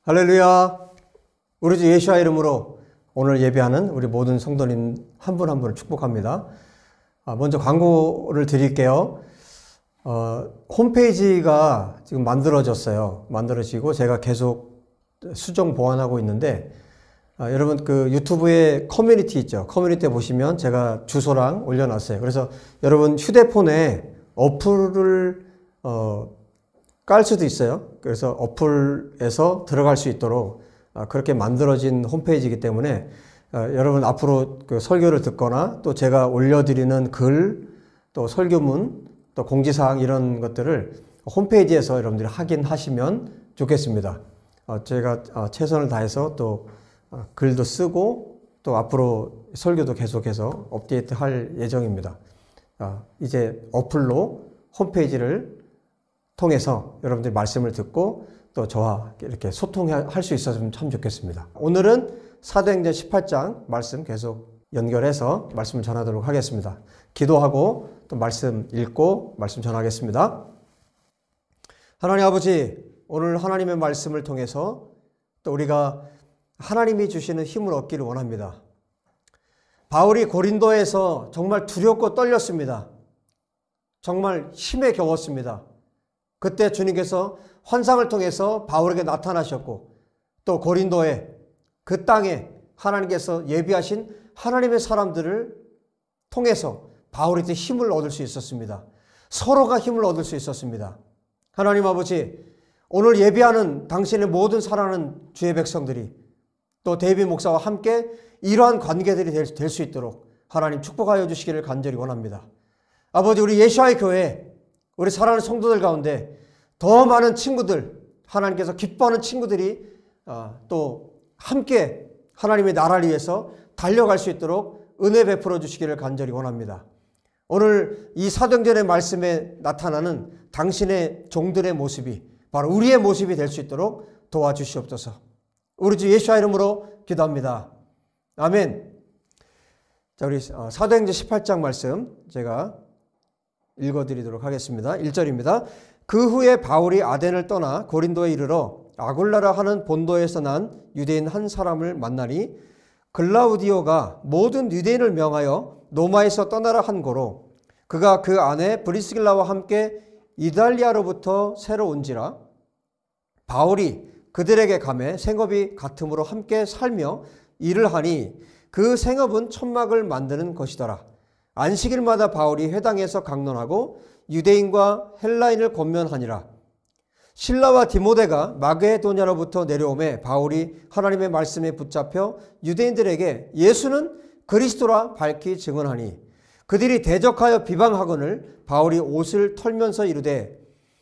할렐루야. 우리 주 예수와 이름으로 오늘 예배하는 우리 모든 성도님 한 분 한 분을 축복합니다. 먼저 광고를 드릴게요. 홈페이지가 지금 만들어졌어요. 만들어지고 제가 계속 수정 보완하고 있는데 여러분 그 유튜브에 커뮤니티 있죠. 커뮤니티에 보시면 제가 주소랑 올려놨어요. 그래서 여러분 휴대폰에 어플을 깔 수도 있어요. 그래서 어플에서 들어갈 수 있도록 그렇게 만들어진 홈페이지이기 때문에 여러분 앞으로 그 설교를 듣거나 또 제가 올려드리는 글, 또 설교문, 또 공지사항 이런 것들을 홈페이지에서 여러분들이 확인하시면 좋겠습니다. 제가 최선을 다해서 또 글도 쓰고 또 앞으로 설교도 계속해서 업데이트 할 예정입니다. 이제 어플로 홈페이지를 통해서 여러분들이 말씀을 듣고 또 저와 이렇게 소통할 수 있었으면 참 좋겠습니다. 오늘은 사도행전 18장 말씀 계속 연결해서 말씀을 전하도록 하겠습니다. 기도하고 또 말씀 읽고 말씀 전하겠습니다. 하나님 아버지, 오늘 하나님의 말씀을 통해서 또 우리가 하나님이 주시는 힘을 얻기를 원합니다. 바울이 고린도에서 정말 두렵고 떨렸습니다. 정말 힘에 겨웠습니다. 그때 주님께서 환상을 통해서 바울에게 나타나셨고 또 고린도에 그 땅에 하나님께서 예비하신 하나님의 사람들을 통해서 바울에게 힘을 얻을 수 있었습니다. 서로가 힘을 얻을 수 있었습니다. 하나님 아버지, 오늘 예비하는 당신의 모든 사랑하는 주의 백성들이 또 데이빗 목사와 함께 이러한 관계들이 될 수 있도록 하나님 축복하여 주시기를 간절히 원합니다. 아버지, 우리 예수와의 교회, 우리 사랑하는 성도들 가운데 더 많은 친구들, 하나님께서 기뻐하는 친구들이 또 함께 하나님의 나라를 위해서 달려갈 수 있도록 은혜 베풀어 주시기를 간절히 원합니다. 오늘 이 사도행전의 말씀에 나타나는 당신의 종들의 모습이 바로 우리의 모습이 될 수 있도록 도와주시옵소서. 우리 주 예수와 이름으로 기도합니다. 아멘. 자, 우리 사도행전 18장 말씀 제가 읽어드리도록 하겠습니다. 1절입니다. 그 후에 바울이 아덴을 떠나 고린도에 이르러 아굴라라 하는 본도에서 난 유대인 한 사람을 만나니 글라우디오가 모든 유대인을 명하여 노마에서 떠나라 한 고로 그가 그 아내 브리스길라와 함께 이달리아로부터 새로 온지라. 바울이 그들에게 가매 생업이 같음으로 함께 살며 일을 하니 그 생업은 천막을 만드는 것이더라. 안식일마다 바울이 회당에서 강론하고 유대인과 헬라인을 권면하니라. 실라와 디모데가 마게도냐로부터 내려오매 바울이 하나님의 말씀에 붙잡혀 유대인들에게 예수는 그리스도라 밝히 증언하니 그들이 대적하여 비방하거늘 바울이 옷을 털면서 이르되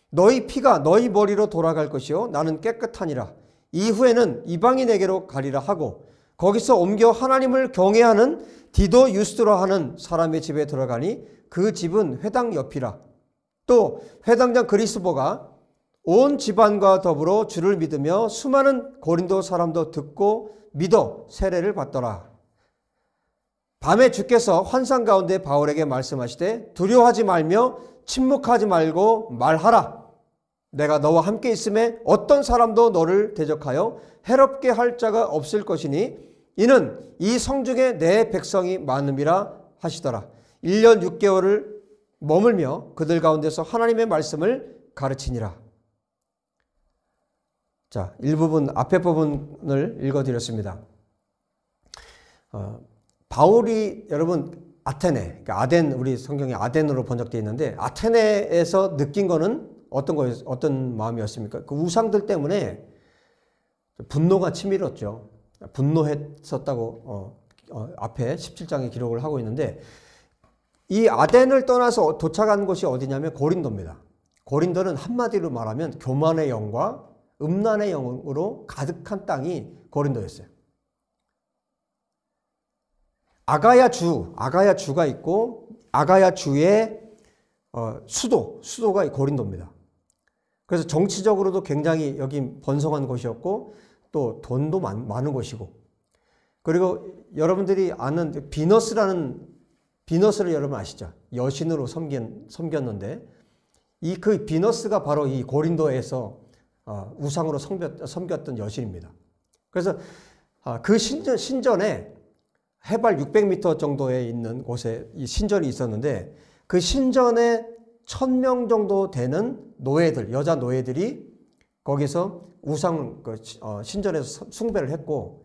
너희 피가 너희 머리로 돌아갈 것이요 나는 깨끗하니라. 이후에는 이방인에게로 가리라 하고 거기서 옮겨 하나님을 경외하는 디도 유스드라 하는 사람의 집에 들어가니 그 집은 회당 옆이라. 또 회당장 그리스보가 온 집안과 더불어 주를 믿으며 수많은 고린도 사람도 듣고 믿어 세례를 받더라. 밤에 주께서 환상 가운데 바울에게 말씀하시되 두려워하지 말며 침묵하지 말고 말하라. 내가 너와 함께 있음에 어떤 사람도 너를 대적하여 해롭게 할 자가 없을 것이니 이는 이 성중에 내 백성이 많음이라 하시더라. 1년 6개월을 머물며 그들 가운데서 하나님의 말씀을 가르치니라. 자, 일부분 앞에 부분을 읽어드렸습니다. 바울이 여러분 아테네, 그러니까 아덴, 우리 성경에 아덴으로 번역되어 있는데 아테네에서 느낀 거는 어떤 마음이었습니까? 그 우상들 때문에 분노가 치밀었죠. 분노했었다고 앞에 17장에 기록을 하고 있는데 이 아덴을 떠나서 도착한 곳이 어디냐면 고린도입니다. 고린도는 한마디로 말하면 교만의 영과 음란의 영으로 가득한 땅이 고린도였어요. 아가야 주가 있고 아가야 주의 수도가 고린도입니다. 그래서 정치적으로도 굉장히 여기 번성한 곳이었고 또 돈도 많은 곳이고 그리고 여러분들이 아는 비너스를 여러분 아시죠? 여신으로 섬겼는데 그 비너스가 바로 이 고린도에서 우상으로 섬겼던 여신입니다. 그래서 그 신전에 해발 600m 정도에 있는 곳에 이 신전이 있었는데 그 신전에 1000명 정도 되는 노예들, 여자 노예들이 거기서 신전에서 숭배를 했고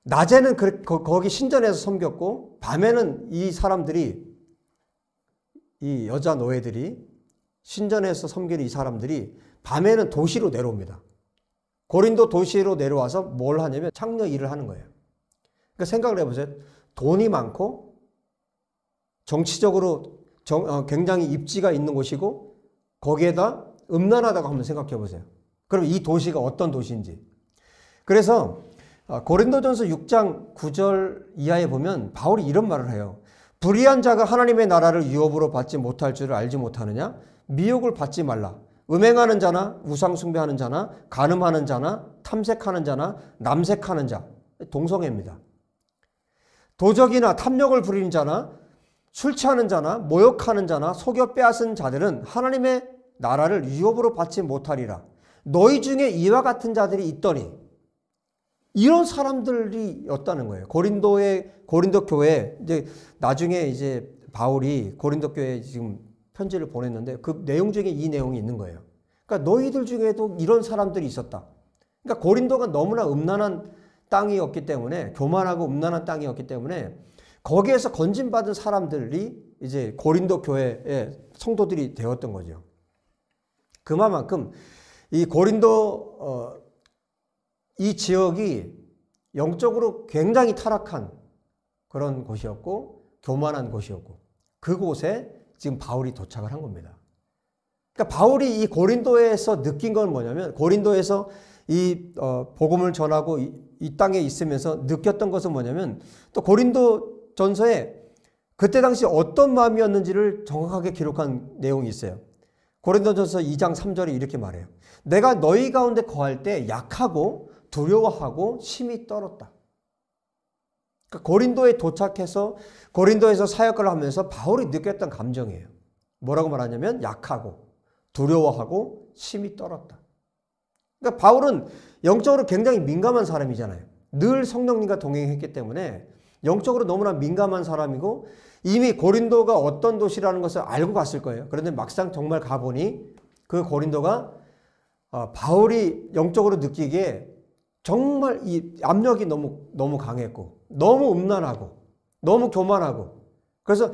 낮에는 거기 신전에서 섬겼고 밤에는 이 사람들이 이 여자 노예들이 신전에서 섬기는 이 사람들이 밤에는 도시로 내려옵니다. 고린도 도시로 내려와서 뭘 하냐면 창녀 일을 하는 거예요. 그러니까 생각을 해보세요. 돈이 많고 정치적으로 굉장히 입지가 있는 곳이고 거기에다 음란하다고 한번 생각해 보세요. 그럼 이 도시가 어떤 도시인지. 그래서 고린도전서 6장 9절 이하에 보면 바울이 이런 말을 해요. 불의한 자가 하나님의 나라를 유업으로 받지 못할 줄을 알지 못하느냐? 미혹을 받지 말라. 음행하는 자나 우상 숭배하는 자나 간음하는 자나 탐색하는 자나 남색하는 자, 동성애입니다. 도적이나 탐욕을 부리는 자나 술 취하는 자나 모욕하는 자나 속여 빼앗은 자들은 하나님의 나라를 유업으로 받지 못하리라. 너희 중에 이와 같은 자들이 있더니, 이런 사람들이었다는 거예요. 고린도 교회, 이제 나중에 이제 바울이 고린도 교회에 지금 편지를 보냈는데 그 내용 중에 이 내용이 있는 거예요. 그러니까 너희들 중에도 이런 사람들이 있었다. 그러니까 고린도가 너무나 음란한 땅이었기 때문에, 교만하고 음란한 땅이었기 때문에 거기에서 건진받은 사람들이 이제 고린도 교회의 성도들이 되었던 거죠. 그만큼 이 고린도 이 지역이 영적으로 굉장히 타락한 그런 곳이었고 교만한 곳이었고 그곳에 지금 바울이 도착을 한 겁니다. 그러니까 바울이 이 고린도에서 느낀 건 뭐냐면, 고린도에서 이 복음을 전하고 이 땅에 있으면서 느꼈던 것은 뭐냐면, 또 고린도 전서에 그때 당시 어떤 마음이었는지를 정확하게 기록한 내용이 있어요. 고린도전서 2장 3절에 이렇게 말해요. 내가 너희 가운데 거할 때 약하고 두려워하고 심히 떨었다. 그러니까 고린도에 도착해서 고린도에서 사역을 하면서 바울이 느꼈던 감정이에요. 뭐라고 말하냐면 약하고 두려워하고 심히 떨었다. 그러니까 바울은 영적으로 굉장히 민감한 사람이잖아요. 늘 성령님과 동행했기 때문에 영적으로 너무나 민감한 사람이고 이미 고린도가 어떤 도시라는 것을 알고 갔을 거예요. 그런데 막상 정말 가보니 그 고린도가 바울이 영적으로 느끼기에 정말 이 압력이 너무 강했고 너무 음란하고 너무 교만하고, 그래서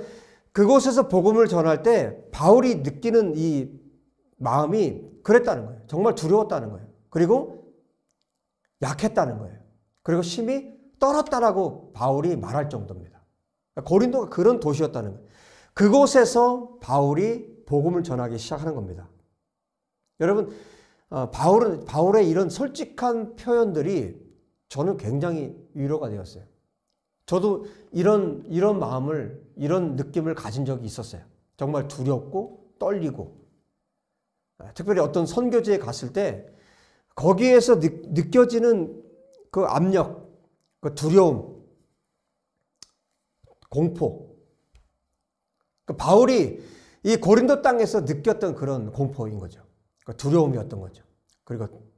그곳에서 복음을 전할 때 바울이 느끼는 이 마음이 그랬다는 거예요. 정말 두려웠다는 거예요. 그리고 약했다는 거예요. 그리고 심히 떨었다라고 바울이 말할 정도입니다. 고린도가 그런 도시였다는 거예요. 그곳에서 바울이 복음을 전하기 시작하는 겁니다. 여러분, 바울의 이런 솔직한 표현들이 저는 굉장히 위로가 되었어요. 저도 이런 마음을, 이런 느낌을 가진 적이 있었어요. 정말 두렵고 떨리고, 특별히 어떤 선교지에 갔을 때 거기에서 느껴지는 그 압력, 그 두려움, 공포. 그 바울이 이 고린도 땅에서 느꼈던 그런 공포인 거죠. 그 두려움이었던 거죠. 그리고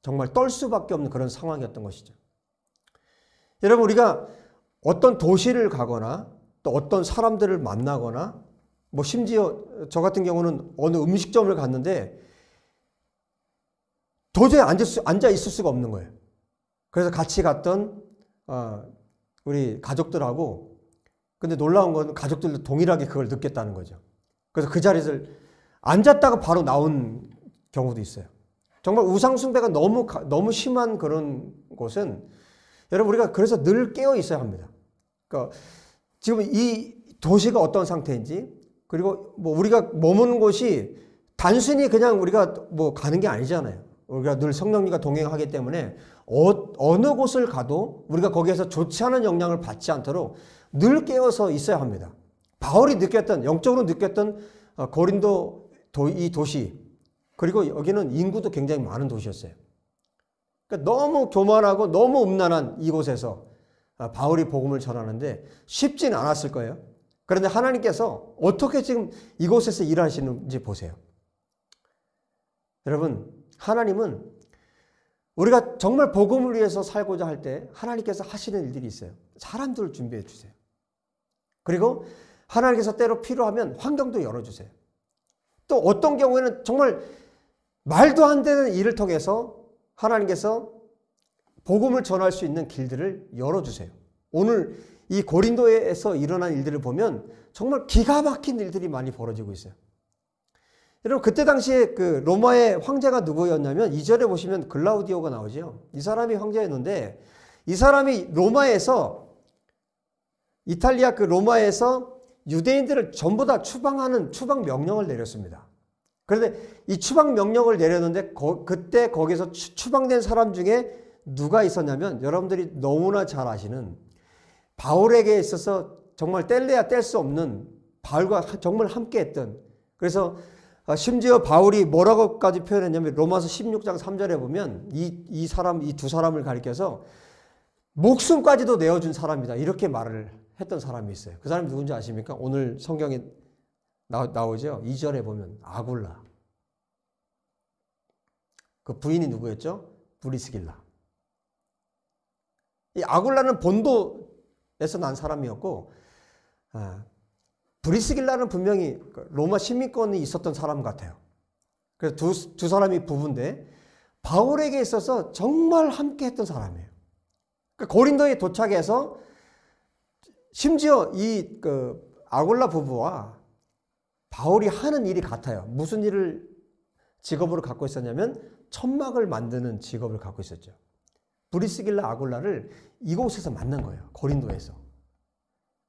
정말 떨 수밖에 없는 그런 상황이었던 것이죠. 여러분, 우리가 어떤 도시를 가거나 또 어떤 사람들을 만나거나 뭐 심지어 저 같은 경우는 어느 음식점을 갔는데 도저히 앉아 있을 수가 없는 거예요. 그래서 같이 갔던 우리 가족들하고, 근데 놀라운 건 가족들도 동일하게 그걸 느꼈다는 거죠. 그래서 그 자리에서 앉았다가 바로 나온 경우도 있어요. 정말 우상숭배가 너무 심한 그런 곳은 여러분 우리가 그래서 늘 깨어 있어야 합니다. 그러니까 지금 이 도시가 어떤 상태인지, 그리고 뭐 우리가 머무는 곳이 단순히 그냥 우리가 뭐 가는 게 아니잖아요. 우리가 늘 성령님과 동행하기 때문에 어느 곳을 가도 우리가 거기에서 좋지 않은 영향을 받지 않도록 늘 깨어서 있어야 합니다. 바울이 느꼈던, 영적으로 느꼈던 고린도 이 도시, 그리고 여기는 인구도 굉장히 많은 도시였어요. 그러니까 너무 교만하고 너무 음란한 이곳에서 바울이 복음을 전하는데 쉽지는 않았을 거예요. 그런데 하나님께서 어떻게 지금 이곳에서 일하시는지 보세요. 여러분, 하나님은 우리가 정말 복음을 위해서 살고자 할 때 하나님께서 하시는 일들이 있어요. 사람들을 준비해 주세요. 그리고 하나님께서 때로 필요하면 환경도 열어주세요. 또 어떤 경우에는 정말 말도 안 되는 일을 통해서 하나님께서 복음을 전할 수 있는 길들을 열어주세요. 오늘 이 고린도에서 일어난 일들을 보면 정말 기가 막힌 일들이 많이 벌어지고 있어요. 여러분 그때 당시에 그 로마의 황제가 누구였냐면 2절에 보시면 글라우디오가 나오죠. 이 사람이 황제였는데 이 사람이 로마에서 이탈리아 그 로마에서 유대인들을 전부 다 추방하는 추방 명령을 내렸습니다. 그런데 이 추방 명령을 내렸는데 그때 거기서 추방된 사람 중에 누가 있었냐면 여러분들이 너무나 잘 아시는 바울에게 있어서 정말 뗄래야 뗄 수 없는 바울과 정말 함께했던 그래서 심지어 바울이 뭐라고까지 표현했냐면 로마서 16장 3절에 보면 이 두 사람을 가리켜서 목숨까지도 내어준 사람이다 이렇게 말을 했던 사람이 있어요. 그 사람이 누군지 아십니까? 오늘 성경에 나오죠. 2절에 보면 아굴라. 그 부인이 누구였죠? 브리스길라. 이 아굴라는 본도에서 난 사람이었고 브리스길라는 분명히 로마 시민권이 있었던 사람 같아요. 그래서 두 사람이 부부인데 바울에게 있어서 정말 함께했던 사람이에요. 그러니까 고린도에 도착해서 심지어 이 아굴라 부부와 바울이 하는 일이 같아요. 무슨 일을 직업으로 갖고 있었냐면 천막을 만드는 직업을 갖고 있었죠. 브리스길라 아굴라를 이곳에서 만난 거예요. 고린도에서.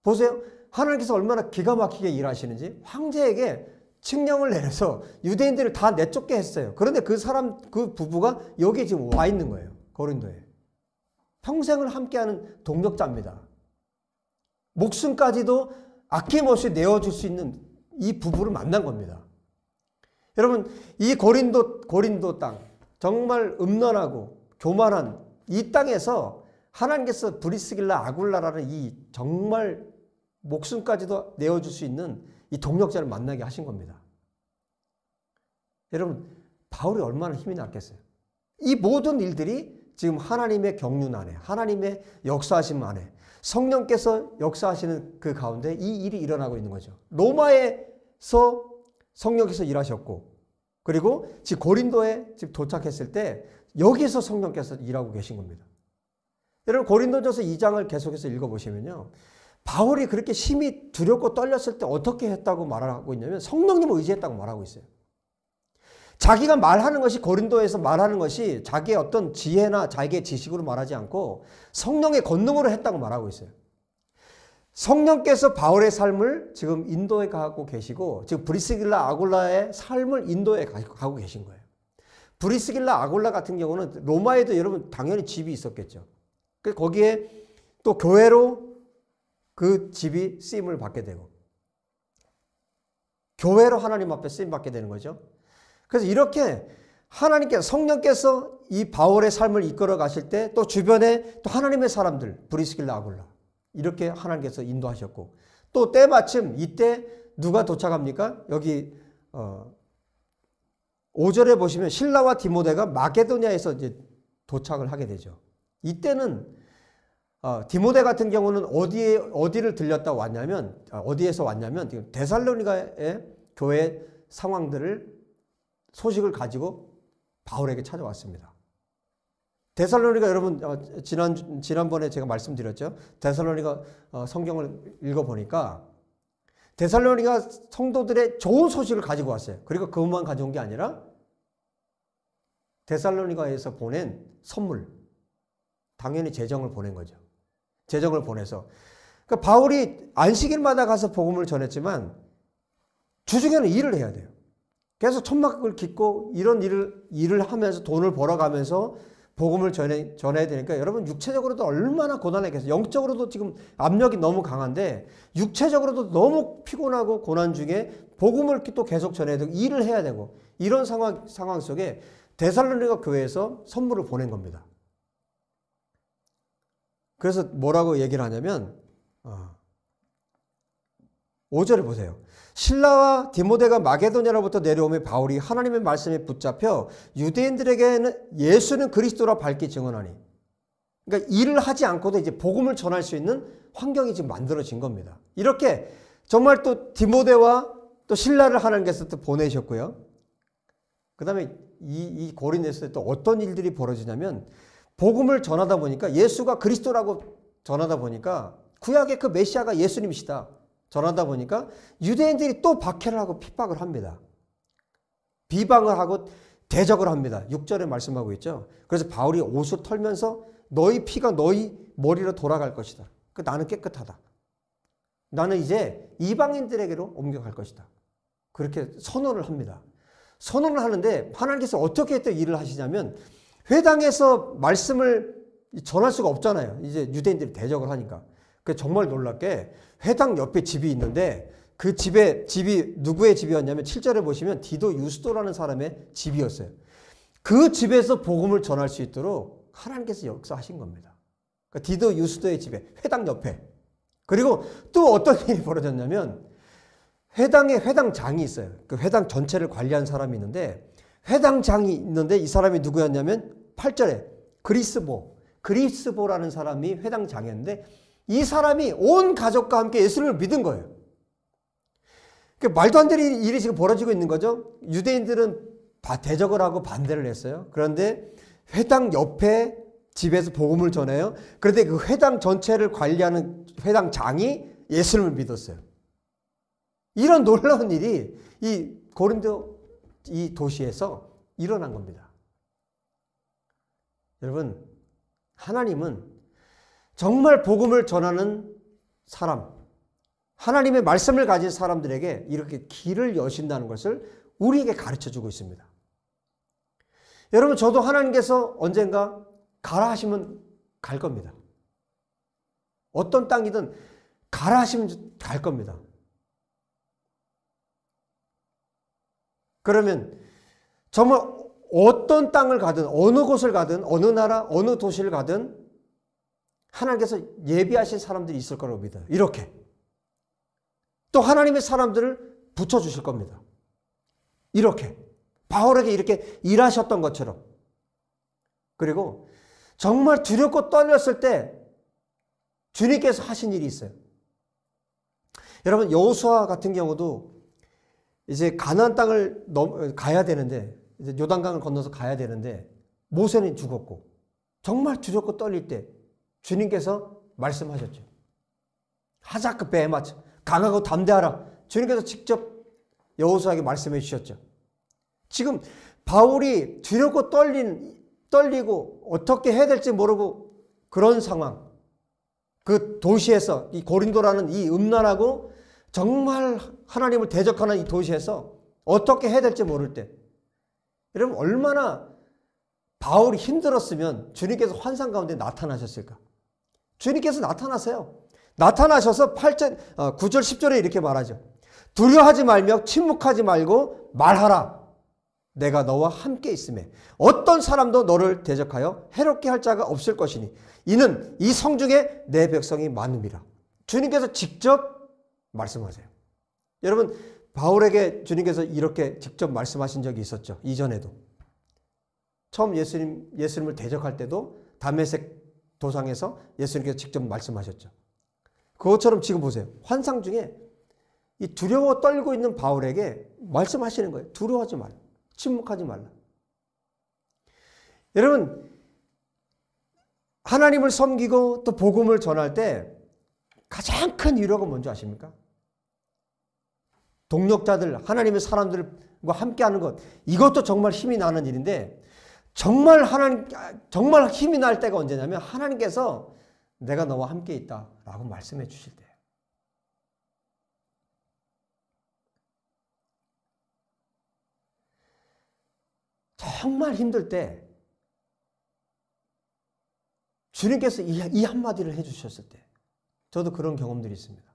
보세요. 하나님께서 얼마나 기가 막히게 일하시는지 황제에게 칙령을 내려서 유대인들을 다 내쫓게 했어요. 그런데 그 부부가 여기에 지금 와 있는 거예요. 고린도에. 평생을 함께하는 동력자입니다. 목숨까지도 아낌없이 내어줄 수 있는 이 부부를 만난 겁니다. 여러분, 이 고린도 땅, 정말 음란하고 교만한 이 땅에서 하나님께서 브리스길라 아굴라라는 이 정말 목숨까지도 내어줄 수 있는 이 동력자를 만나게 하신 겁니다. 여러분, 바울이 얼마나 힘이 났겠어요? 이 모든 일들이 지금 하나님의 경륜 안에, 하나님의 역사하심 안에, 성령께서 역사하시는 그 가운데 이 일이 일어나고 있는 거죠. 로마에서 성령께서 일하셨고, 그리고 지금 고린도에 지금 도착했을 때 여기서 성령께서 일하고 계신 겁니다. 여러분, 고린도전서 2장을 계속해서 읽어보시면요. 바울이 그렇게 심히 두렵고 떨렸을 때 어떻게 했다고 말하고 있냐면 성령님을 의지했다고 말하고 있어요. 자기가 말하는 것이 고린도에서 말하는 것이 자기의 어떤 지혜나 자기의 지식으로 말하지 않고 성령의 권능으로 했다고 말하고 있어요. 성령께서 바울의 삶을 지금 인도에 가고 계시고 지금 브리스길라 아굴라의 삶을 인도에 가고 계신 거예요. 브리스길라 아굴라 같은 경우는 로마에도 여러분 당연히 집이 있었겠죠. 거기에 또 교회로 그 집이 쓰임을 받게 되고 교회로 하나님 앞에 쓰임 받게 되는 거죠. 그래서 이렇게 성령께서 이 바울의 삶을 이끌어 가실 때 또 주변에 또 하나님의 사람들 브리스길라 아굴라 이렇게 하나님께서 인도하셨고 또 때마침 이때 누가 도착합니까? 여기 5절에 보시면 실라와 디모데가 마게도냐에서 이제 도착을 하게 되죠. 이때는 디모데 같은 경우는 어디를 들렸다 왔냐면 어디에서 왔냐면 데살로니가의 교회 상황들을 소식을 가지고 바울에게 찾아왔습니다. 데살로니가 여러분 지난번에 제가 말씀드렸죠. 데살로니가 성경을 읽어보니까 데살로니가 성도들의 좋은 소식을 가지고 왔어요. 그리고 그것만 가져온 게 아니라 데살로니가에서 보낸 선물, 당연히 재정을 보낸 거죠. 재정을 보내서 그러니까 바울이 안식일마다 가서 복음을 전했지만 주중에는 일을 해야 돼요. 계속 천막을 깃고 이런 일을 하면서 돈을 벌어가면서 복음을 전해야 되니까 여러분 육체적으로도 얼마나 고단했겠어요. 영적으로도 지금 압력이 너무 강한데 육체적으로도 너무 피곤하고 고난 중에 복음을 또 계속 전해야 되고 일을 해야 되고 이런 상황 속에 데살로니가 교회에서 선물을 보낸 겁니다. 그래서 뭐라고 얘기를 하냐면 5절을 보세요. 실라와 디모데가 마게도냐로부터 내려오며 바울이 하나님의 말씀에 붙잡혀 유대인들에게는 예수는 그리스도라 밝게 증언하니. 그러니까 일을 하지 않고도 이제 복음을 전할 수 있는 환경이 지금 만들어진 겁니다. 이렇게 정말 또 디모데와 또 실라를 하나님께서 또 보내셨고요. 그 다음에 이 고린도에서 또 어떤 일들이 벌어지냐면 복음을 전하다 보니까 예수가 그리스도라고 전하다 보니까 구약의 그 메시아가 예수님이시다 전하다 보니까 유대인들이 또 박해를 하고 핍박을 합니다. 비방을 하고 대적을 합니다. 6절에 말씀하고 있죠. 그래서 바울이 옷을 털면서 너희 피가 너희 머리로 돌아갈 것이다. 나는 깨끗하다. 나는 이제 이방인들에게로 옮겨갈 것이다. 그렇게 선언을 합니다. 선언을 하는데 하나님께서 어떻게 또 일을 하시냐면 회당에서 말씀을 전할 수가 없잖아요. 이제 유대인들이 대적을 하니까. 그래서 정말 놀랍게 회당 옆에 집이 있는데 그 집이 누구의 집이었냐면 7절에 보시면 디도 유스도라는 사람의 집이었어요. 그 집에서 복음을 전할 수 있도록 하나님께서 역사하신 겁니다. 그러니까 디도 유스도의 집에 회당 옆에. 그리고 또 어떤 일이 벌어졌냐면 회당에 회당장이 있어요. 그 회당 전체를 관리하는 사람이 있는데 회당장이 있는데 이 사람이 누구였냐면 8절에 그리스보라는 사람이 회당장이었는데 이 사람이 온 가족과 함께 예수님을 믿은 거예요. 그러니까 말도 안 되는 일이 지금 벌어지고 있는 거죠. 유대인들은 대적을 하고 반대를 했어요. 그런데 회당 옆에 집에서 복음을 전해요. 그런데 그 회당 전체를 관리하는 회당장이 예수님을 믿었어요. 이런 놀라운 일이 이 고린도 이 도시에서 일어난 겁니다. 여러분, 하나님은 정말 복음을 전하는 사람, 하나님의 말씀을 가진 사람들에게 이렇게 길을 여신다는 것을 우리에게 가르쳐 주고 있습니다. 여러분, 저도 하나님께서 언젠가 가라 하시면 갈 겁니다. 어떤 땅이든 가라 하시면 갈 겁니다. 그러면 정말 어떤 땅을 가든 어느 곳을 가든 어느 나라 어느 도시를 가든 하나님께서 예비하신 사람들이 있을 거라고 믿어요. 이렇게. 또 하나님의 사람들을 붙여주실 겁니다. 이렇게. 바울에게 이렇게 일하셨던 것처럼. 그리고 정말 두렵고 떨렸을 때 주님께서 하신 일이 있어요. 여러분, 여호수아 같은 경우도 이제 가나안 땅을 가야 되는데 이제 요단강을 건너서 가야 되는데 모세는 죽었고 정말 두렵고 떨릴 때 주님께서 말씀하셨죠. 하자 그 배에 맞춰 강하고 담대하라. 주님께서 직접 여호수아에게 말씀해 주셨죠. 지금 바울이 두렵고 떨리고 어떻게 해야 될지 모르고 그런 상황, 그 도시에서 이 고린도라는 이 음란하고 정말 하나님을 대적하는 이 도시에서 어떻게 해야 될지 모를 때 여러분 얼마나 바울이 힘들었으면 주님께서 환상 가운데 나타나셨을까? 주님께서 나타나세요. 나타나셔서 9절 10절에 이렇게 말하죠. 두려워하지 말며 침묵하지 말고 말하라. 내가 너와 함께 있음에 어떤 사람도 너를 대적하여 해롭게 할 자가 없을 것이니 이는 이 성중에 내 백성이 많음이라. 주님께서 직접 말씀하세요. 여러분, 바울에게 주님께서 이렇게 직접 말씀하신 적이 있었죠. 이전에도. 처음 예수님을 대적할 때도 다메섹 도상에서 예수님께서 직접 말씀하셨죠. 그것처럼 지금 보세요. 환상 중에 이 두려워 떨고 있는 바울에게 말씀하시는 거예요. 두려워하지 말라. 침묵하지 말라. 여러분, 하나님을 섬기고 또 복음을 전할 때 가장 큰 위로가 뭔지 아십니까? 동력자들, 하나님의 사람들과 함께하는 것, 이것도 정말 힘이 나는 일인데 정말 힘이 날 때가 언제냐면 하나님께서 내가 너와 함께 있다라고 말씀해 주실 때예요. 정말 힘들 때 주님께서 이 한마디를 해주셨을 때 저도 그런 경험들이 있습니다.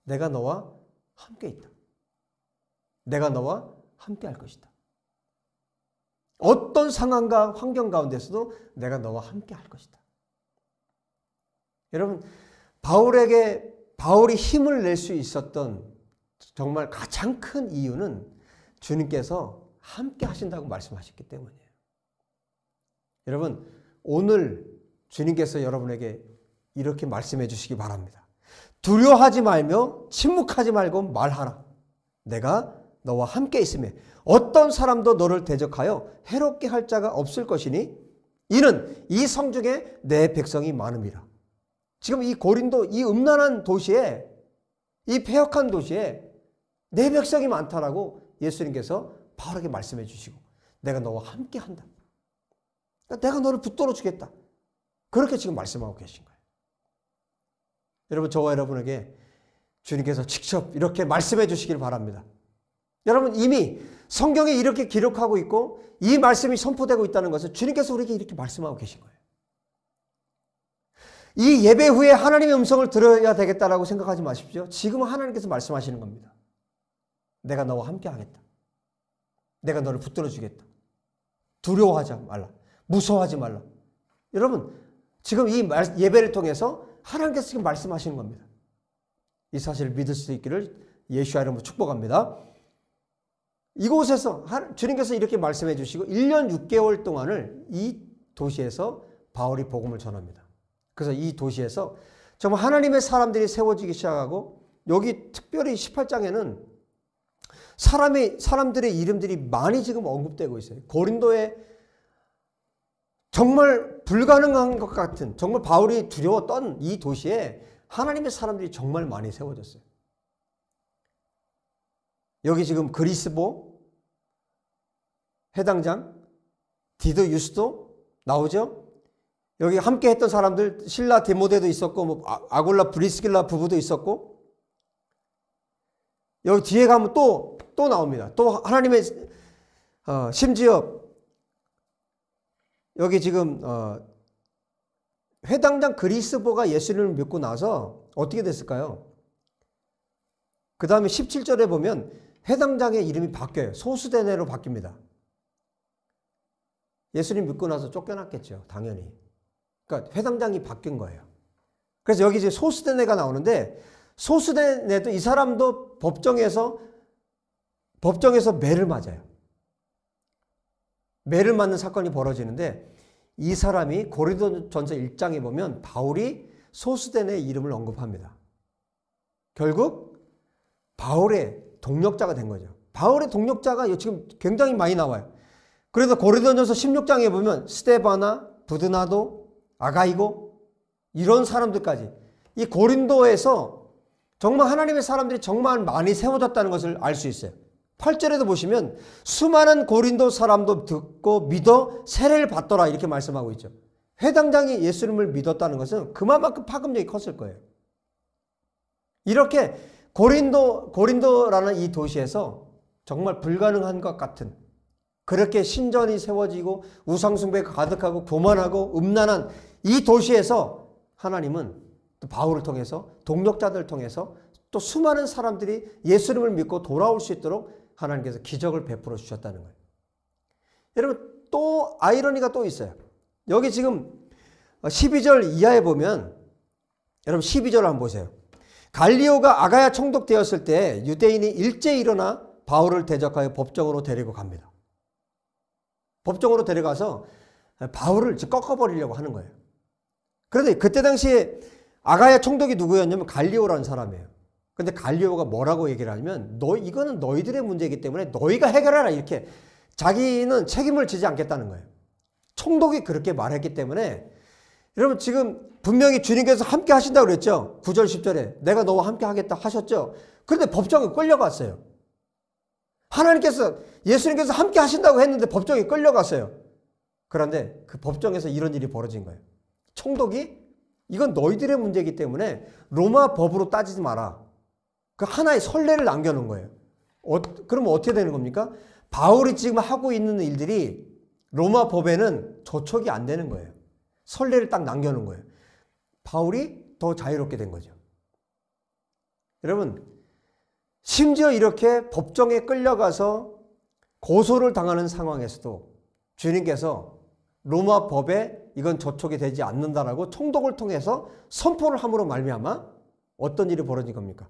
내가 너와 함께 있다. 내가 너와 함께 할 것이다. 어떤 상황과 환경 가운데서도 내가 너와 함께 할 것이다. 여러분, 바울에게 바울이 힘을 낼 수 있었던 정말 가장 큰 이유는 주님께서 함께 하신다고 말씀하셨기 때문이에요. 여러분, 오늘 주님께서 여러분에게 이렇게 말씀해 주시기 바랍니다. 두려워하지 말며 침묵하지 말고 말하라. 내가 너와 함께 있으며 어떤 사람도 너를 대적하여 해롭게 할 자가 없을 것이니 이는 이 성 중에 내 백성이 많음이라. 지금 이 고린도, 이 음란한 도시에, 이 폐역한 도시에 내 백성이 많다라고 예수님께서 바울에게 말씀해 주시고, 내가 너와 함께 한다. 내가 너를 붙들어 주겠다. 그렇게 지금 말씀하고 계신 거예요. 여러분, 저와 여러분에게 주님께서 직접 이렇게 말씀해 주시길 바랍니다. 여러분, 이미 성경에 이렇게 기록하고 있고 이 말씀이 선포되고 있다는 것은 주님께서 우리에게 이렇게 말씀하고 계신 거예요. 이 예배 후에 하나님의 음성을 들어야 되겠다라고 생각하지 마십시오. 지금은 하나님께서 말씀하시는 겁니다. 내가 너와 함께 하겠다. 내가 너를 붙들어 주겠다. 두려워하지 말라. 무서워하지 말라. 여러분, 지금 이 예배를 통해서 하나님께서 지금 말씀하시는 겁니다. 이 사실을 믿을 수 있기를 예수와 이름으로 축복합니다. 이곳에서 주님께서 이렇게 말씀해 주시고 1년 6개월 동안을 이 도시에서 바울이 복음을 전합니다. 그래서 이 도시에서 정말 하나님의 사람들이 세워지기 시작하고, 여기 특별히 18장에는 사람들의 이름들이 많이 지금 언급되고 있어요. 고린도에 정말 불가능한 것 같은, 정말 바울이 두려웠던 이 도시에 하나님의 사람들이 정말 많이 세워졌어요. 여기 지금 그리스보 해당장, 디도 유스도 나오죠. 여기 함께 했던 사람들, 실라 디모데도 있었고, 뭐 아굴라 브리스길라 부부도 있었고, 여기 뒤에 가면 또 나옵니다. 또 하나님의 심지어 여기 지금 회당장 그리스보가 예수님을 믿고 나서 어떻게 됐을까요? 그 다음에 17절에 보면 회당장의 이름이 바뀌어요. 소수대네로 바뀝니다. 예수님 믿고 나서 쫓겨났겠죠. 당연히. 그러니까 회당장이 바뀐 거예요. 그래서 여기 이제 소수대네가 나오는데, 소수대네도 이 사람도 법정에서 매를 맞아요. 매를 맞는 사건이 벌어지는데, 이 사람이 고린도전서 1장에 보면 바울이 소수대네의 이름을 언급합니다. 결국 바울의 동력자가 된 거죠. 바울의 동력자가 지금 굉장히 많이 나와요. 그래서 고린도전서 16장에 보면 스데바나, 부드나도, 아가이고 이런 사람들까지, 이 고린도에서 정말 하나님의 사람들이 정말 많이 세워졌다는 것을 알 수 있어요. 8절에도 보시면 수많은 고린도 사람도 듣고 믿어 세례를 받더라 이렇게 말씀하고 있죠. 회당장이 예수님을 믿었다는 것은 그만큼 파급력이 컸을 거예요. 이렇게 고린도라는 이 도시에서 정말 불가능한 것 같은, 그렇게 신전이 세워지고 우상숭배가 가득하고 교만하고 음란한 이 도시에서 하나님은 또 바울을 통해서, 동력자들을 통해서 또 수많은 사람들이 예수님을 믿고 돌아올 수 있도록 하나님께서 기적을 베풀어 주셨다는 거예요. 여러분, 또 아이러니가 또 있어요. 여기 지금 12절 이하에 보면, 여러분 12절을 한번 보세요. 갈리오가 아가야 총독되었을 때 유대인이 일제히 일어나 바울을 대적하여 법정으로 데리고 갑니다. 법정으로 데려가서 바울을 꺾어버리려고 하는 거예요. 그런데 그때 당시에 아가야 총독이 누구였냐면 갈리오라는 사람이에요. 근데 갈리오가 뭐라고 얘기를 하냐면, 이거는 너희들의 문제이기 때문에 너희가 해결해라, 이렇게 자기는 책임을 지지 않겠다는 거예요. 총독이 그렇게 말했기 때문에, 여러분 지금 분명히 주님께서 함께 하신다고 그랬죠. 9절 10절에 내가 너와 함께 하겠다 하셨죠. 그런데 법정에 끌려갔어요. 하나님께서, 예수님께서 함께 하신다고 했는데 법정에 끌려갔어요. 그런데 그 법정에서 이런 일이 벌어진 거예요. 총독이 이건 너희들의 문제이기 때문에 로마 법으로 따지지 마라. 그 하나의 선례를 남겨놓은 거예요. 그러면 어떻게 되는 겁니까? 바울이 지금 하고 있는 일들이 로마 법에는 저촉이 안 되는 거예요. 선례를 딱 남겨놓은 거예요. 바울이 더 자유롭게 된 거죠. 여러분, 심지어 이렇게 법정에 끌려가서 고소를 당하는 상황에서도 주님께서 로마 법에 이건 저촉이 되지 않는다라고 총독을 통해서 선포를 함으로 말미암아 어떤 일이 벌어진 겁니까?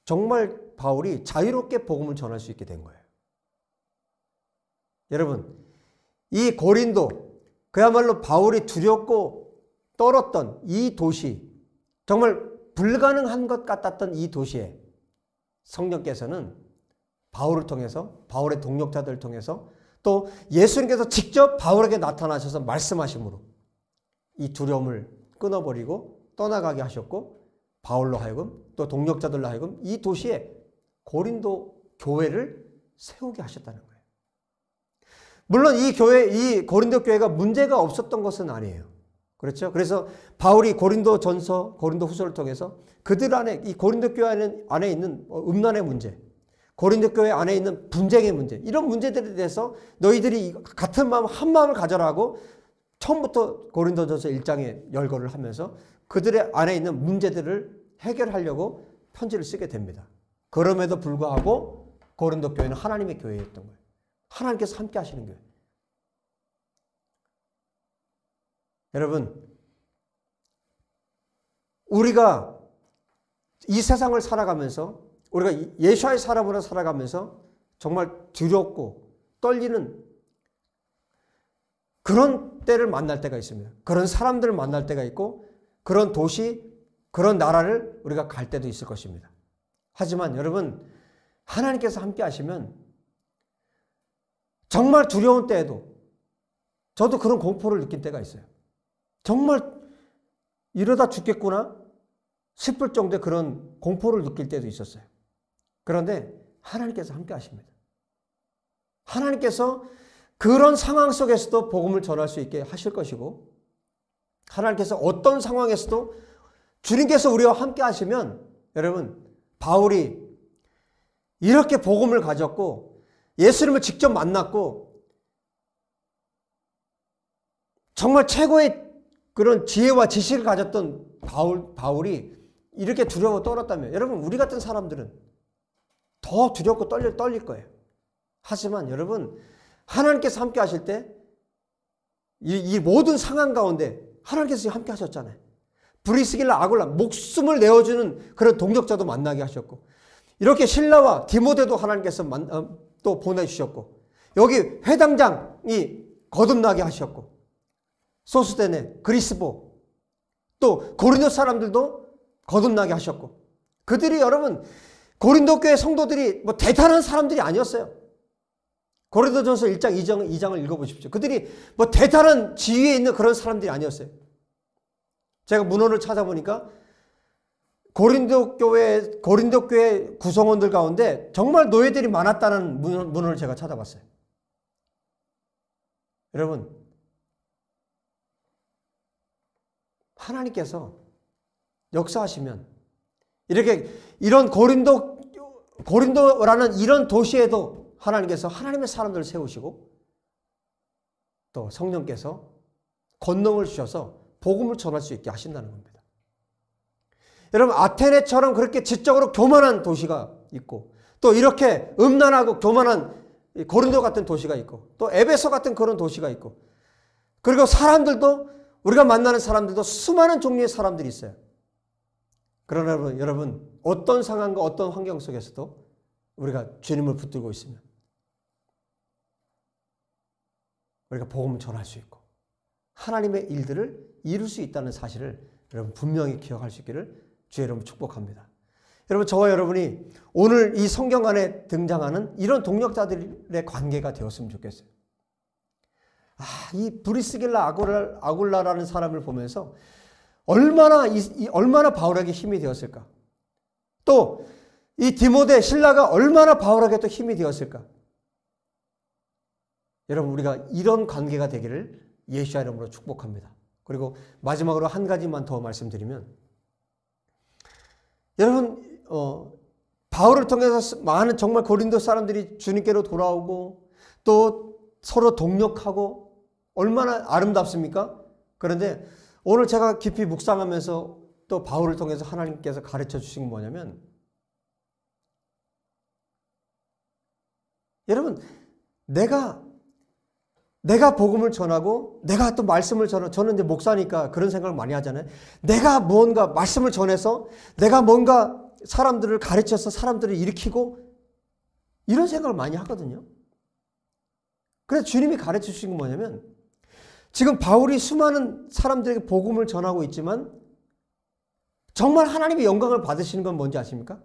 정말 바울이 자유롭게 복음을 전할 수 있게 된 거예요. 여러분, 이 고린도, 그야말로 바울이 두렵고 떨었던 이 도시, 정말 불가능한 것 같았던 이 도시에 성령께서는 바울을 통해서, 바울의 동력자들을 통해서, 또 예수님께서 직접 바울에게 나타나셔서 말씀하심으로 이 두려움을 끊어버리고 떠나가게 하셨고, 바울로 하여금 또 동력자들로 하여금 이 도시에 고린도 교회를 세우게 하셨다는 거예요. 물론 이 고린도 교회가 문제가 없었던 것은 아니에요. 그렇죠? 그래서 바울이 고린도 전서, 고린도 후서를 통해서 그들 안에, 이 고린도 교회 안에 있는 음란의 문제, 고린도 교회 안에 있는 분쟁의 문제, 이런 문제들에 대해서 너희들이 같은 마음, 한 마음을 가져라고 처음부터 고린도전서 1장에 열거를 하면서 그들의 안에 있는 문제들을 해결하려고 편지를 쓰게 됩니다. 그럼에도 불구하고 고린도 교회는 하나님의 교회였던 거예요. 하나님께서 함께 하시는 교회. 여러분, 우리가 이 세상을 살아가면서, 우리가 예수와의 사람으로 살아가면서 정말 두렵고 떨리는 그런 때를 만날 때가 있습니다. 그런 사람들을 만날 때가 있고, 그런 도시, 그런 나라를 우리가 갈 때도 있을 것입니다. 하지만 여러분, 하나님께서 함께 하시면 정말 두려운 때에도, 저도 그런 공포를 느낀 때가 있어요. 정말 이러다 죽겠구나 싶을 정도의 그런 공포를 느낄 때도 있었어요. 그런데 하나님께서 함께 하십니다. 하나님께서 그런 상황 속에서도 복음을 전할 수 있게 하실 것이고, 하나님께서 어떤 상황에서도 주님께서 우리와 함께 하시면, 여러분, 바울이 이렇게 복음을 가졌고 예수님을 직접 만났고 정말 최고의 그런 지혜와 지식을 가졌던 바울이 이렇게 두려워 떨었다면, 여러분, 우리 같은 사람들은 더 두렵고 떨릴 거예요. 하지만 여러분, 하나님께서 함께 하실 때 이 모든 상황 가운데 하나님께서 함께 하셨잖아요. 브리스길라 아굴라, 목숨을 내어주는 그런 동력자도 만나게 하셨고, 이렇게 신라와 디모데도 하나님께서 또 보내주셨고, 여기 회당장이 거듭나게 하셨고, 소스데네, 그리스보, 또 고린도 사람들도 거듭나게 하셨고, 그들이 여러분, 고린도 교회 성도들이 뭐 대단한 사람들이 아니었어요. 고린도전서 1장, 2장을 읽어보십시오. 그들이 뭐 대단한 지위에 있는 그런 사람들이 아니었어요. 제가 문헌을 찾아보니까 고린도 교회 구성원들 가운데 정말 노예들이 많았다는 문헌을 제가 찾아봤어요. 여러분, 하나님께서 역사하시면 이런 고린도라는 이런 도시에도 하나님께서 하나님의 사람들을 세우시고, 또 성령께서 권능을 주셔서 복음을 전할 수 있게 하신다는 겁니다. 여러분, 아테네처럼 그렇게 지적으로 교만한 도시가 있고, 또 이렇게 음란하고 교만한 고린도 같은 도시가 있고, 또 에베소 같은 그런 도시가 있고, 그리고 사람들도, 우리가 만나는 사람들도 수많은 종류의 사람들이 있어요. 그러나 여러분, 어떤 상황과 어떤 환경 속에서도 우리가 주님을 붙들고 있으면 우리가 복음을 전할 수 있고 하나님의 일들을 이룰 수 있다는 사실을 여러분 분명히 기억할 수 있기를 주의 이름으로 축복합니다. 여러분, 저와 여러분이 오늘 이 성경 안에 등장하는 이런 동력자들의 관계가 되었으면 좋겠어요. 이 브리스길라 아굴라라는 사람을 보면서 얼마나 바울에게 힘이 되었을까? 또 이 디모데, 신라가 얼마나 바울에게 또 힘이 되었을까? 여러분, 우리가 이런 관계가 되기를 예수의 이름으로 축복합니다. 그리고 마지막으로 한 가지만 더 말씀드리면, 여러분, 바울을 통해서 많은 정말 고린도 사람들이 주님께로 돌아오고 또 서로 동력하고 얼마나 아름답습니까? 그런데 오늘 제가 깊이 묵상하면서 또 바울을 통해서 하나님께서 가르쳐 주신 게 뭐냐면, 여러분, 내가 내가 복음을 전하고 내가 또 말씀을 전하고, 저는 이제 목사니까 그런 생각을 많이 하잖아요. 내가 뭔가 말씀을 전해서 내가 뭔가 사람들을 가르쳐서 사람들을 일으키고 이런 생각을 많이 하거든요. 그래서 주님이 가르쳐 주신 건 뭐냐면, 지금 바울이 수많은 사람들에게 복음을 전하고 있지만 정말 하나님의 영광을 받으시는 건 뭔지 아십니까?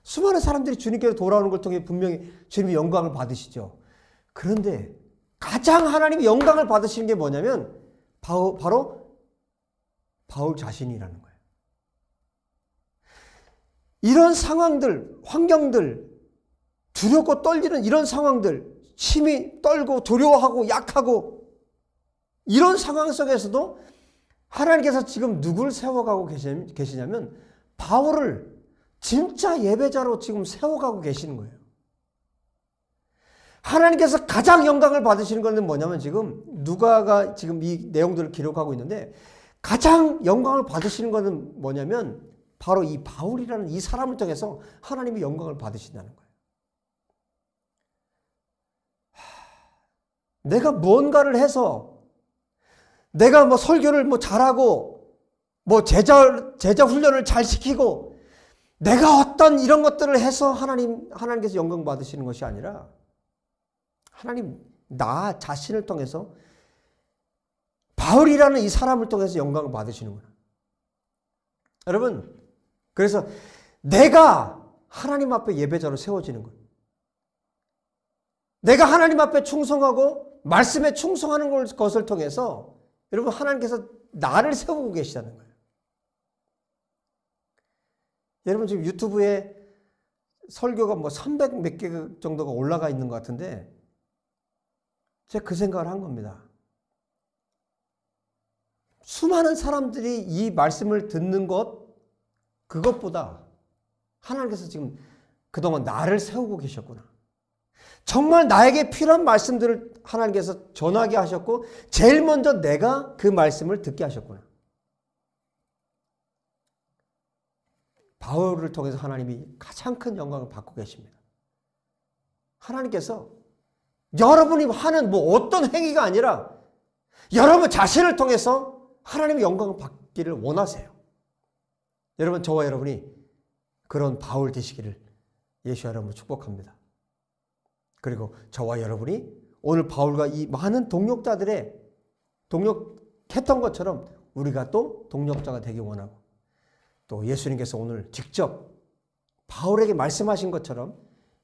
수많은 사람들이 주님께로 돌아오는 걸 통해 분명히 주님이 영광을 받으시죠. 그런데 가장 하나님이 영광을 받으시는 게 뭐냐면 바로 바울 자신이라는 거예요. 이런 상황들, 환경들, 두렵고 떨리는 이런 상황들, 심히 떨고 두려워하고 약하고 이런 상황 속에서도 하나님께서 지금 누굴 세워가고 계시냐면 바울을 진짜 예배자로 지금 세워가고 계시는 거예요. 하나님께서 가장 영광을 받으시는 것은 뭐냐면, 지금 누가가 지금 이 내용들을 기록하고 있는데 가장 영광을 받으시는 것은 뭐냐면 바로 이 바울이라는 이 사람을 통해서 하나님이 영광을 받으신다는 거예요. 내가 무언가를 해서 내가 뭐 설교를 뭐 잘하고 뭐 제자 훈련을 잘 시키고 내가 어떤 이런 것들을 해서 하나님께서 영광 받으시는 것이 아니라 하나님 나 자신을 통해서 바울이라는 이 사람을 통해서 영광을 받으시는구나. 여러분, 그래서 내가 하나님 앞에 예배자로 세워지는 거예요. 내가 하나님 앞에 충성하고 말씀에 충성하는 것을 통해서 여러분 하나님께서 나를 세우고 계시다는 거예요. 여러분 지금 유튜브에 설교가 뭐 300 몇 개 정도가 올라가 있는 것 같은데 제가 그 생각을 한 겁니다. 수많은 사람들이 이 말씀을 듣는 그것보다 하나님께서 지금 그동안 나를 세우고 계셨구나. 정말 나에게 필요한 말씀들을 하나님께서 전하게 하셨고 제일 먼저 내가 그 말씀을 듣게 하셨구나. 바울을 통해서 하나님이 가장 큰 영광을 받고 계십니다. 하나님께서 여러분이 하는 뭐 어떤 행위가 아니라 여러분 자신을 통해서 하나님의 영광을 받기를 원하세요. 여러분, 저와 여러분이 그런 바울 되시기를 예수 여러분 축복합니다. 그리고 저와 여러분이 오늘 바울과 이 많은 동역자들의 동역했던 것처럼 우리가 또 동역자가 되기 원하고, 또 예수님께서 오늘 직접 바울에게 말씀하신 것처럼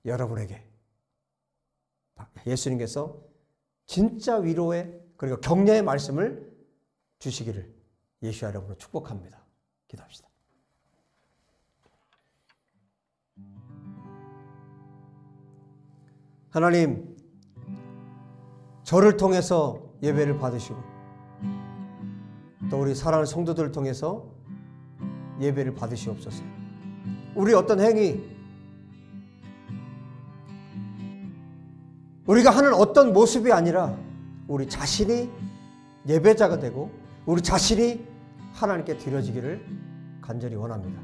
여러분에게 예수님께서 진짜 위로의 그리고 격려의 말씀을 주시기를 예수 여러분을 축복합니다. 기도합시다. 하나님, 저를 통해서 예배를 받으시고 또 우리 사랑하는 성도들을 통해서 예배를 받으시옵소서. 우리 어떤 행위, 우리가 하는 어떤 모습이 아니라 우리 자신이 예배자가 되고 우리 자신이 하나님께 드려지기를 간절히 원합니다.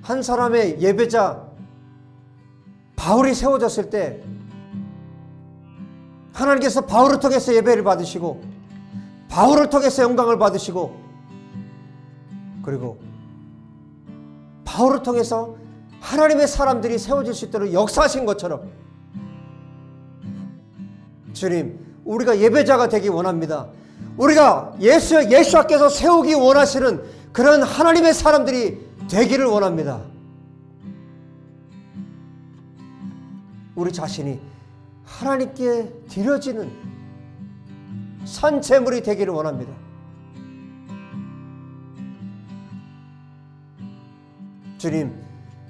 한 사람의 예배자 바울이 세워졌을 때 하나님께서 바울을 통해서 예배를 받으시고 바울을 통해서 영광을 받으시고, 그리고 바울을 통해서 하나님의 사람들이 세워질 수 있도록 역사하신 것처럼 주님, 우리가 예배자가 되기 원합니다. 우리가 예수께서 세우기 원하시는 그런 하나님의 사람들이 되기를 원합니다. 우리 자신이 하나님께 드려지는 산재물이 되기를 원합니다. 주님,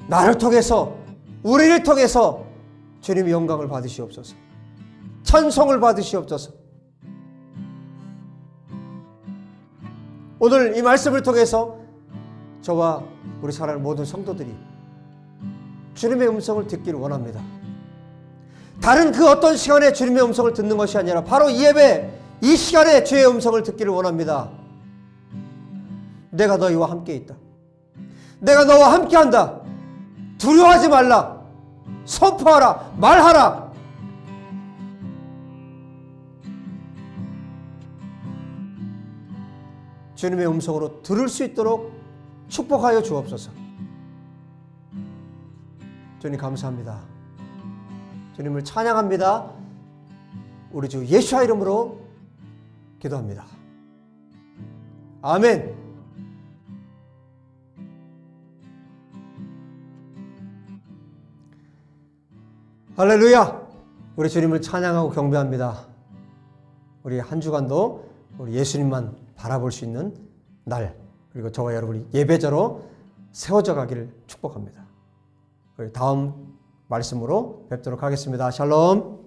나를 통해서 우리를 통해서 주님의 영광을 받으시옵소서. 찬송을 받으시옵소서. 오늘 이 말씀을 통해서 저와 우리 사랑하는 모든 성도들이 주님의 음성을 듣기를 원합니다. 다른 그 어떤 시간에 주님의 음성을 듣는 것이 아니라 바로 이 예배, 이 시간에 주의 음성을 듣기를 원합니다. 내가 너희와 함께 있다. 내가 너와 함께 한다. 두려워하지 말라. 선포하라, 말하라. 주님의 음성으로 들을 수 있도록 축복하여 주옵소서. 주님 감사합니다. 주님을 찬양합니다. 우리 주 예수와 이름으로 기도합니다. 아멘. 할렐루야. 우리 주님을 찬양하고 경배합니다. 우리 한 주간도 우리 예수님만 바라볼 수 있는 날, 그리고 저와 여러분이 예배자로 세워져 가기를 축복합니다. 우리 다음 말씀으로 뵙도록 하겠습니다. 샬롬.